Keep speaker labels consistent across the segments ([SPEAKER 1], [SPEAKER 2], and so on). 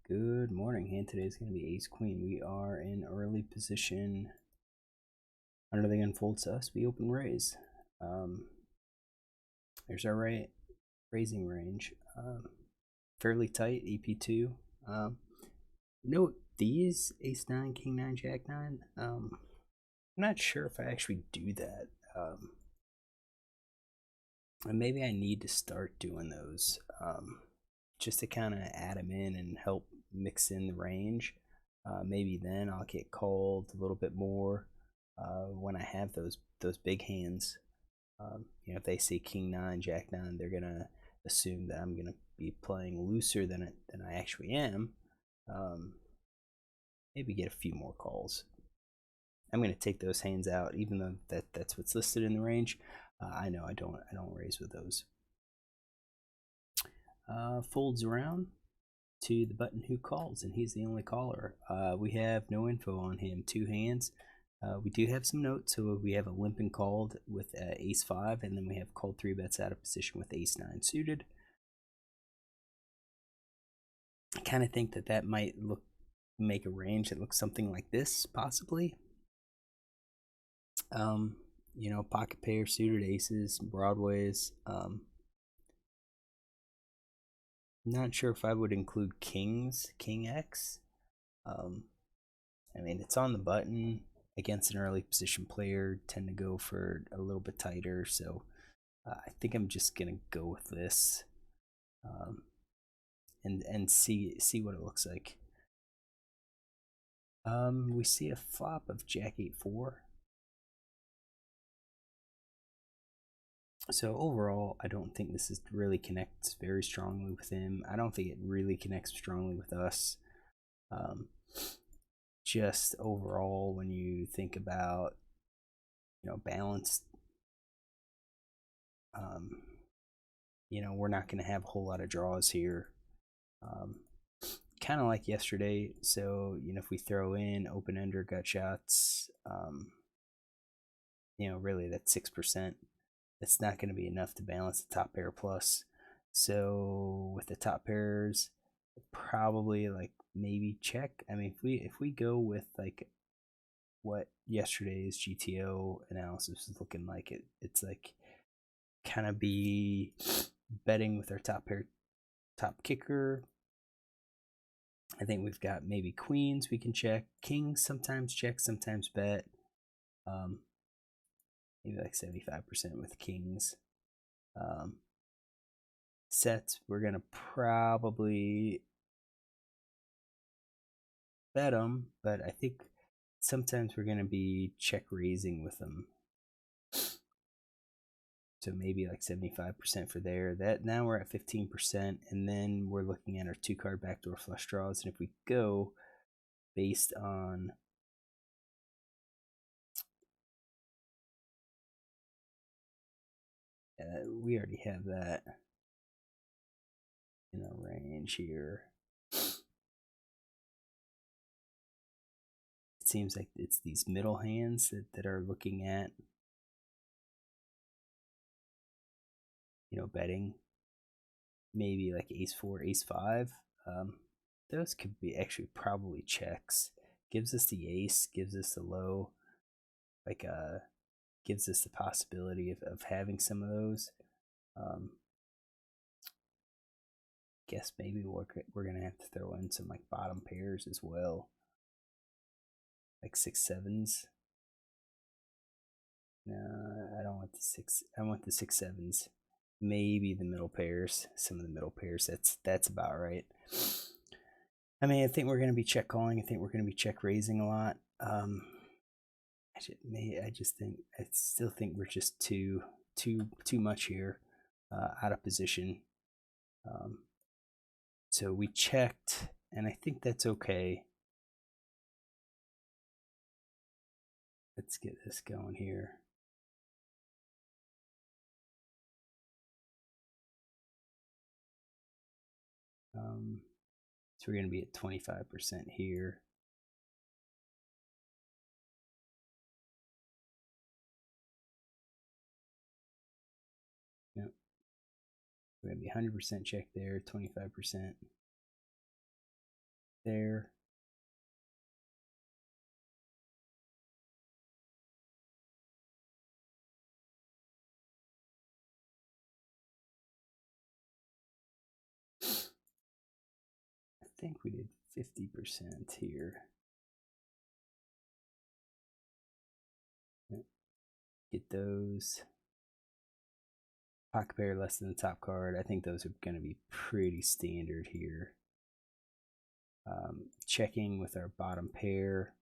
[SPEAKER 1] Good morning. Hand today is going to be Ace Queen. We are in early position. Under the gun folds to us. We open raise. There's our raising range. Fairly tight. EP2. Note these Ace 9, King 9, Jack 9. I'm not sure if I actually do that. And maybe I need to start doing those just to kind of add them in and help mix in the range. Maybe then I'll get called a little bit more when I have those big hands. If they say King 9, Jack 9, they're gonna assume that I'm gonna be playing looser than I actually am. Maybe get a few more calls. I'm gonna take those hands out, even though that's what's listed in the range. I know I don't raise with those. Folds around to the button who calls, and he's the only caller. We have no info on him. Two hands. We do have some notes, so we have a limp and called with ace 5, and then we have called 3 bets out of position with ace 9 suited. I kind of think that might make a range that looks something like this, possibly. Pocket pair, suited aces, broadways. Not sure if I would include kings, king X. I mean, it's on the button against an early position player, tend to go for a little bit tighter, so I think I'm just gonna go with this and see what it looks like. We see a flop of Jack8 4. So overall, I don't think this really connects very strongly with him. I don't think it really connects strongly with us. Just overall, when you think about balanced, we're not going to have a whole lot of draws here. Kind of like yesterday. So if we throw in open ender gut shots, really that's 6%. It's not going to be enough to balance the top pair plus. So with the top pairs, probably like maybe check. I mean, if we go with like what yesterday's GTO analysis is looking like, it's like kind of be betting with our top pair, top kicker. I think we've got maybe queens we can check, kings sometimes check, sometimes bet. Maybe like 75% with kings. Sets, we're gonna probably bet them, but I think sometimes we're gonna be check raising with them. So maybe like 75% for there. That now we're at 15%, and then we're looking at our 2-card backdoor flush draws. And if we go based on we already have that in a range here. It seems like it's these middle hands that are looking at betting maybe like ace 4, ace 5. Those could be actually probably checks. Gives us the ace, gives us the low, like gives us the possibility of having some of those. Guess maybe we're gonna have to throw in some like bottom pairs as well, like 6-7s. No, I don't want the 6. I want the 6-7s. Maybe the middle pairs. Some of the middle pairs. That's about right. I mean, I think we're gonna be check calling. I think we're gonna be check raising a lot. I still think we're just too much here, out of position. So we checked, and I think that's okay. Let's get this going here. So we're going to be at 25% here. Yep. We're going to be 100% check there, 25%. there. I think we did 50% here. Get those. Pocket pair less than the top card. I think those are going to be pretty standard here. Checking with our bottom pair.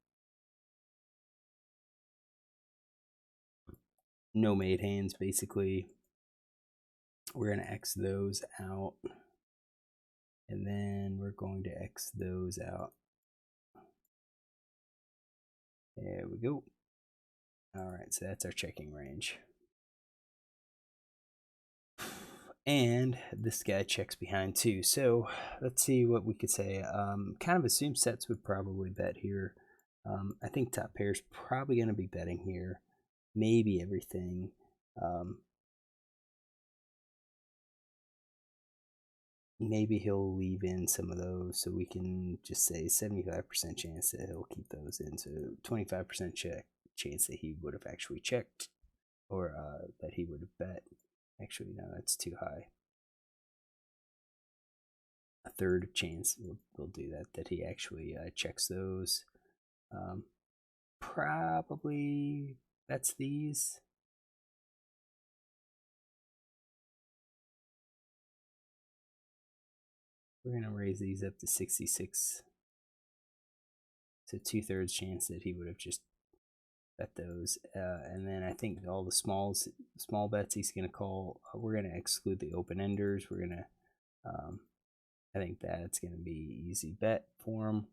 [SPEAKER 1] No made hands, basically. We're going to X those out. And then we're going to X those out. There we go. All right, so that's our checking range. And this guy checks behind too. So let's see what we could say. Kind of assume sets would probably bet here. I think top pair's probably going to be betting here. Maybe everything. Maybe he'll leave in some of those, so we can just say 75% chance that he'll keep those in. So 25% chance that he would have actually checked, or that he would have bet. Actually, no, that's too high. A third chance we'll do that he actually checks those. Probably bets these. We're going to raise these up to 66. So 2/3 chance that he would have just bet those. And then I think all the small bets he's going to call. We're going to exclude the open-enders. We're going to, I think that's going to be easy bet for him.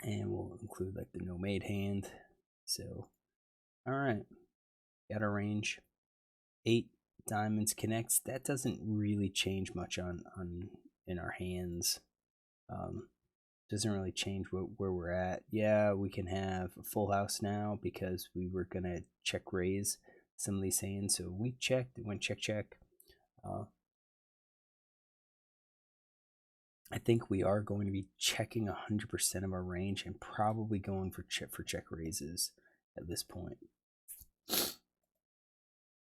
[SPEAKER 1] And we'll include like the no made hand. So, all right, got our range. 8 diamonds connects. That doesn't really change much on in our hands. Doesn't really change where we're at. Yeah, we can have a full house now because we were gonna check raise some of these hands. So we checked. It went check. I think we are going to be checking 100% of our range and probably going for check raises at this point.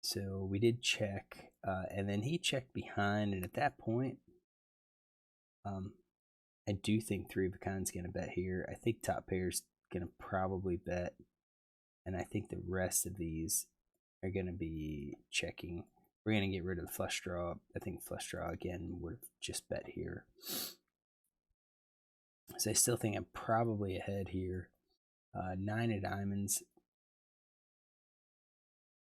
[SPEAKER 1] So we did check, and then he checked behind, and at that point, I do think 3 of a kind's going to bet here. I think top pair's going to probably bet, and I think the rest of these are going to be checking. We're going to get rid of the flush draw. I think flush draw again would have just bet here. So I still think I'm probably ahead here. 9 of diamonds.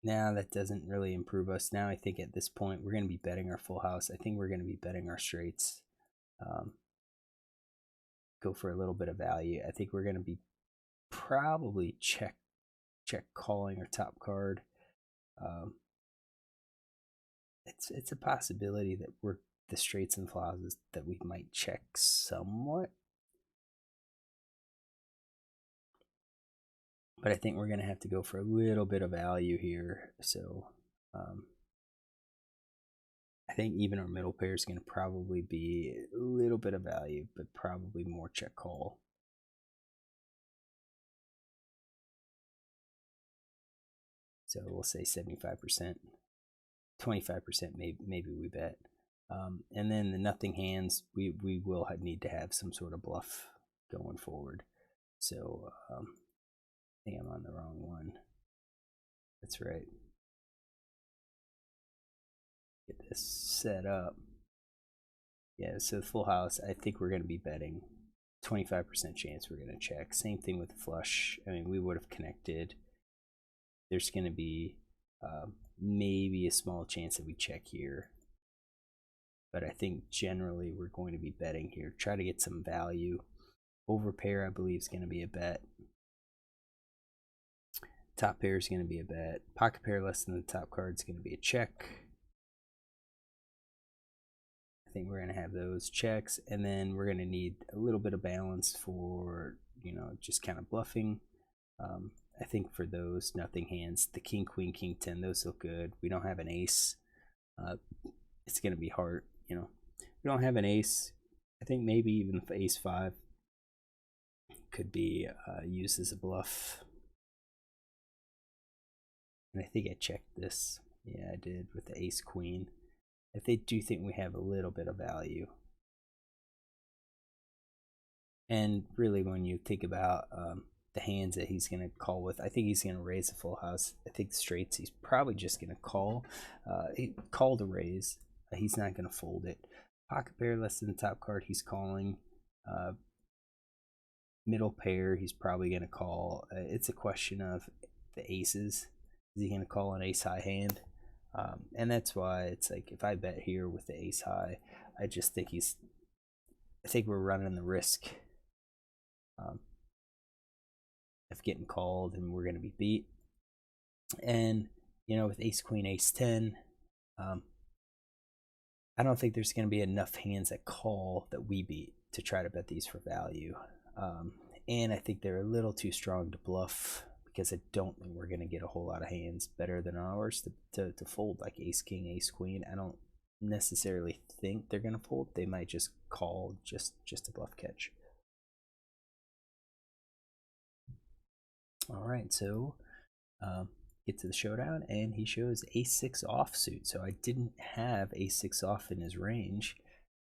[SPEAKER 1] Now that doesn't really improve us. Now I think at this point we're going to be betting our full house. I think we're going to be betting our straights. Go for a little bit of value. I think we're going to be probably check calling our top card. It's a possibility that we're the straights and flosses that we might check somewhat. But I think we're going to have to go for a little bit of value here. So I think even our middle pair is going to probably be a little bit of value, but probably more check call. So we'll say 75%, 25% maybe we bet. And then the nothing hands, we will need to have some sort of bluff going forward. So I think I'm on the wrong one. That's right. Get this set up. Yeah, so the full house, I think we're going to be betting 25% chance we're going to check. Same thing with the flush. I mean, we would have connected. There's going to be maybe a small chance that we check here. But I think generally we're going to be betting here. Try to get some value. Over pair, I believe, is going to be a bet. Top pair is going to be a bet. Pocket pair less than the top card is going to be a check. I think we're going to have those checks. And then we're going to need a little bit of balance for, just kind of bluffing. I think for those nothing hands, the king, queen, king 10, those look good. We don't have an ace. It's going to be hard you know, we don't have an ace. I think maybe even if ace 5 could be used as a bluff. And I think I checked this. Yeah, I did with the ace queen. I do think we have a little bit of value. And really, when you think about the hands that he's going to call with, I think he's going to raise a full house. I think straights, he's probably just going to call. He called a raise. He's not going to fold it. Pocket pair less than the top card, he's calling. Middle pair, he's probably going to call. It's a question of the aces. Is he going to call an ace high hand? And that's why it's like, if I bet here with the ace high, I just think I think we're running the risk of getting called and we're going to be beat. And, you know, with ace queen, ace 10, I don't think there's going to be enough hands that call that we beat to try to bet these for value. And I think they're a little too strong to bluff, because I don't think we're going to get a whole lot of hands better than ours to fold, like ace king, ace queen. I don't necessarily think they're going to fold. They might just call just a bluff catch. All right, so get to the showdown, and he shows ace 6 offsuit. So I didn't have ace 6 off in his range.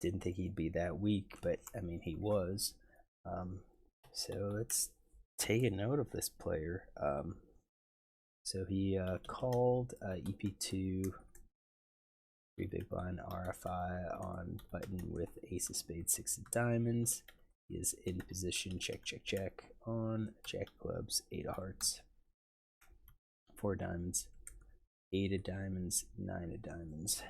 [SPEAKER 1] Didn't think he'd be that weak, but I mean, he was. So let's take a note of this player. So he called EP2, 3 big blind RFI on button with ace of spades, 6 of diamonds. He is in position, check, check, check on jack of clubs, 8 of hearts, 4 diamonds, 8 of diamonds, 9 of diamonds.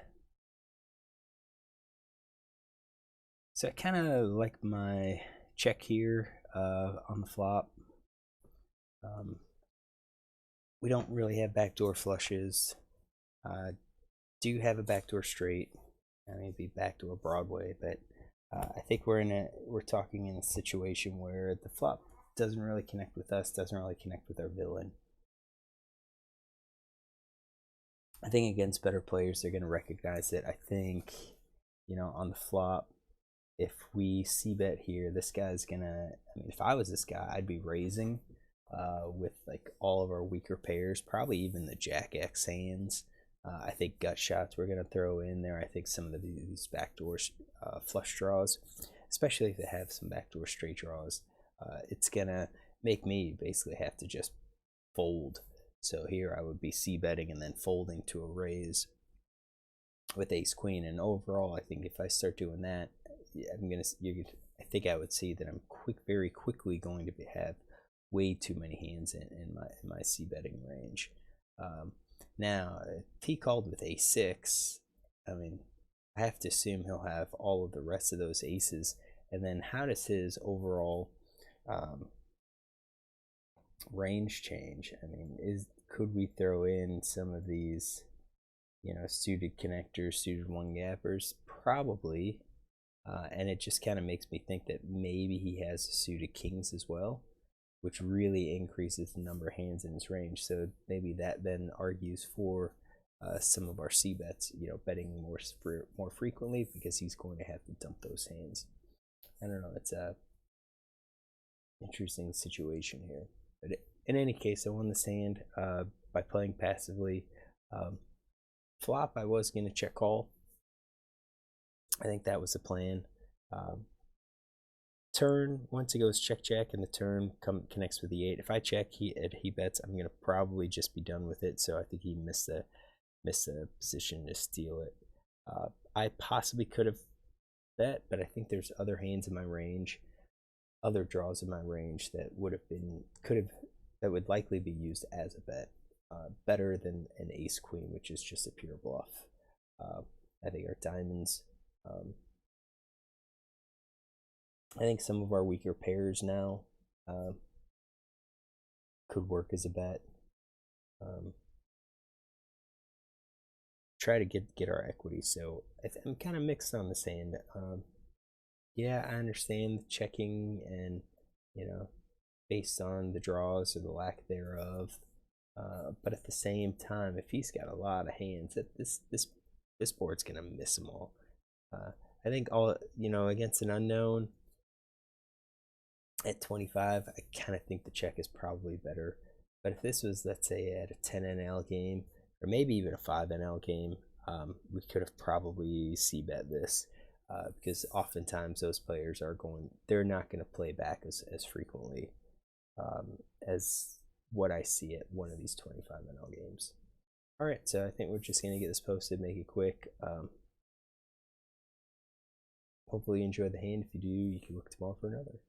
[SPEAKER 1] So I kind of like my check here on the flop. We don't really have backdoor flushes. Do have a backdoor straight, maybe backdoor Broadway, but I think we're talking in a situation where the flop doesn't really connect with us, doesn't really connect with our villain. I think against better players, they're going to recognize it. I think, you know, on the flop, if we c-bet here, this guy's gonna, I mean, if I was this guy, I'd be raising with like all of our weaker pairs, probably even the Jack X hands. I think gut shots we're gonna throw in there. I think some of these backdoor flush draws, especially if they have some backdoor straight draws, it's gonna make me basically have to just fold. So here I would be c-betting and then folding to a raise with ace queen. And overall, I think if I start doing that, I think I would see that I'm very quickly going to have way too many hands in my c-betting range. Now, if he called with a6, I mean, I have to assume he'll have all of the rest of those aces. And then how does his overall range change? I mean, could we throw in some of these, you know, suited connectors, suited one gappers? Probably. And it just kind of makes me think that maybe he has suited kings as well, which really increases the number of hands in his range. So maybe that then argues for some of our c-bets, you know, betting more frequently, because he's going to have to dump those hands. I don't know, it's a interesting situation here. But in any case, I won this hand by playing passively. Flop, I was going to check call. I think that was the plan. Turn, once it goes check check and the turn connects with the 8, if I check, he bets, I'm going to probably just be done with it. So I think he missed the position to steal it. I possibly could have bet, but I think there's other hands in my range, other draws in my range that that would likely be used as a bet, better than an ace queen, which is just a pure bluff. I think our diamonds, I think some of our weaker pairs now could work as a bet. Try to get our equity. So I'm kind of mixed on this hand. Yeah, I understand the checking, and you know, based on the draws or the lack thereof. But at the same time, if he's got a lot of hands, this board's gonna miss them all. I think all, you know, against an unknown at 25, I kind of think the check is probably better. But if this was, let's say, at a 10 NL game, or maybe even a 5 NL game, we could have probably c-bet this, because oftentimes those players they're not going to play back as frequently as what I see at one of these 25 NL games. All right, so I think we're just going to get this posted, make it quick. Hopefully you enjoy the hand. If you do, you can look tomorrow for another.